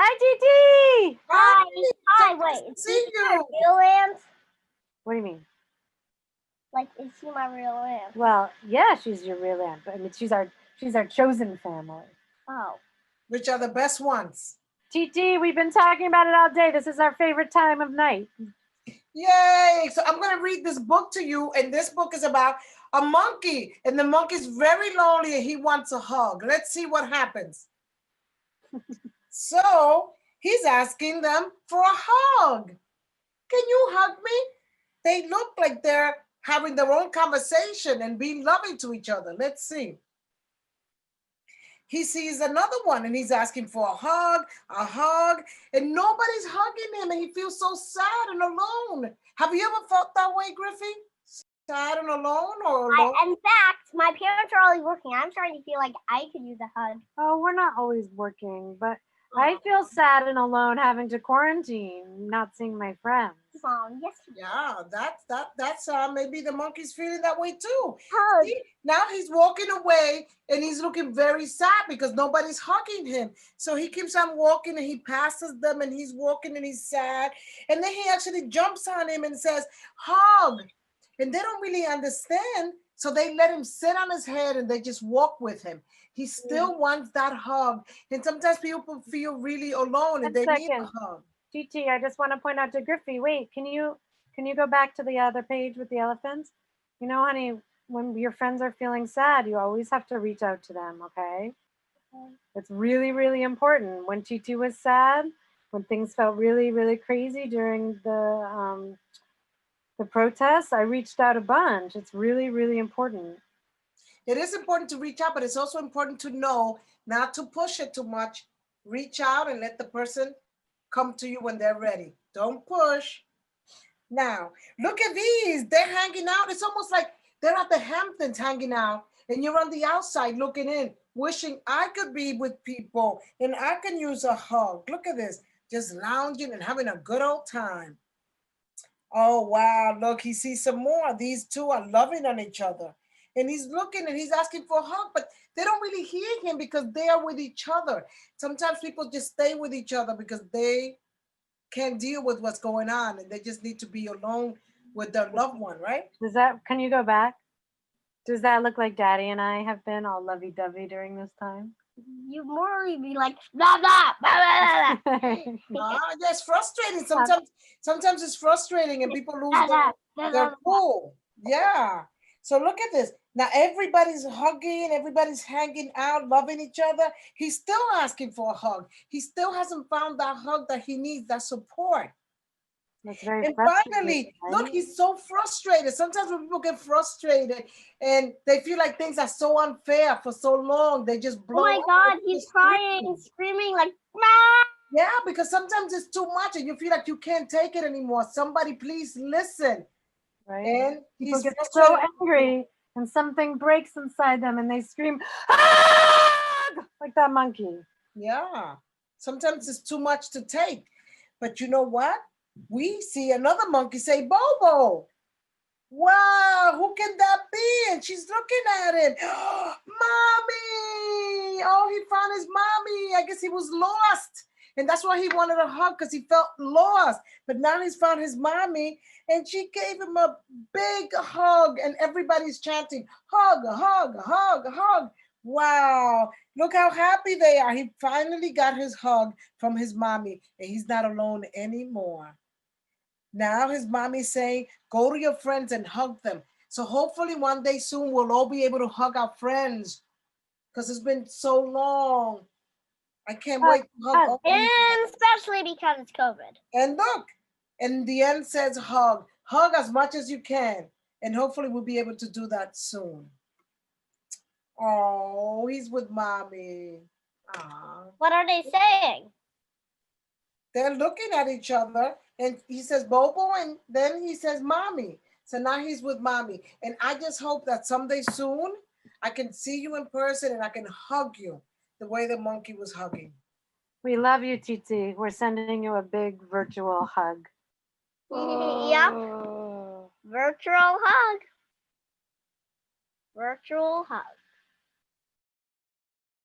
Hi, Titi. Hi. Hi, So wait. nice to Is see she my you. real aunt? What do you mean? Like, is she my real aunt? Well, yeah, she's your real aunt, but I mean, she's our chosen family. Oh. Which are the best ones? Titi, we've been talking about it all day. This is our favorite time of night. Yay! So I'm going to read this book to you, and this book is about a monkey, and the monkey's very lonely and he wants a hug. Let's see what happens. So he's asking them for a hug. Can you hug me? They look like they're having their own conversation and being loving to each other. Let's see. He sees another one and he's asking for a hug, and nobody's hugging him and he feels so sad and alone. Have you ever felt that way, Griffin? Sad and alone or alone? In fact, my parents are always working. I'm starting to feel like I could use a hug. Oh, we're not always working, but I feel sad and alone having to quarantine, not seeing my friends. Yes. Yeah, that's maybe the monkey's feeling that way too. Hug. See, now he's walking away and he's looking very sad because nobody's hugging him. So he keeps on walking and he passes them and he's walking and he's sad. And then he actually jumps on him and says, hug. And they don't really understand. So they let him sit on his head and they just walk with him. He still wants that hug. And sometimes people feel really alone and they need a hug. Titi, I just want to point out to Griffey, wait, can you go back to the other page with the elephants? You know, honey, when your friends are feeling sad, you always have to reach out to them, okay? It's really, really important. When Titi was sad, when things felt really, really crazy during the protests, I reached out a bunch. It's really, really important. It is important to reach out, but it's also important to know not to push it too much. Reach out and let the person come to you when they're ready. Don't push. Now, look at these. They're hanging out. It's almost like they're at the Hamptons hanging out, and you're on the outside looking in, wishing I could be with people and I can use a hug. Look at this. Just lounging and having a good old time. Oh, wow. Look, he sees some more. These two are loving on each other. And he's looking and he's asking for a hug, but they don't really hear him because they are with each other. Sometimes people just stay with each other because they can't deal with what's going on and they just need to be alone with their loved one, right? Can you go back? Does that look like Daddy and I have been all lovey-dovey during this time? You more be like blah blah blah blah blah. Yeah, it's frustrating. Sometimes it's frustrating and people lose their cool. Yeah. So look at this. Now everybody's hugging, everybody's hanging out, loving each other. He's still asking for a hug. He still hasn't found that hug that he needs, that support. That's very and finally, right? Look, he's so frustrated. Sometimes when people get frustrated and they feel like things are so unfair for so long, they just blow. Oh my God, he's crying, screaming like, ah! Yeah, because sometimes it's too much and you feel like you can't take it anymore. Somebody please listen. Right. And people get so angry and something breaks inside them and they scream, ah! Like that monkey. Yeah. Sometimes it's too much to take. But you know what? We see another monkey say, Bobo. Wow, who can that be? And she's looking at him. Mommy! Oh, he found his mommy. I guess he was lost. And that's why he wanted a hug, because he felt lost. But now he's found his mommy, and she gave him a big hug. And everybody's chanting, hug, hug, hug, hug. Wow, look how happy they are. He finally got his hug from his mommy, and he's not alone anymore. Now his mommy's saying, go to your friends and hug them. So hopefully one day soon we'll all be able to hug our friends, because it's been so long. I can't wait to hug all. And especially because it's COVID. And look, and the end says hug. Hug as much as you can. And hopefully we'll be able to do that soon. Oh, he's with mommy. Aww. What are they saying? They're looking at each other, and he says Bobo, and then he says mommy. So now he's with mommy. And I just hope that someday soon I can see you in person and I can hug you the way the monkey was hugging. We love you, Titi. We're sending you a big virtual hug. Yep. Virtual hug. Virtual hug.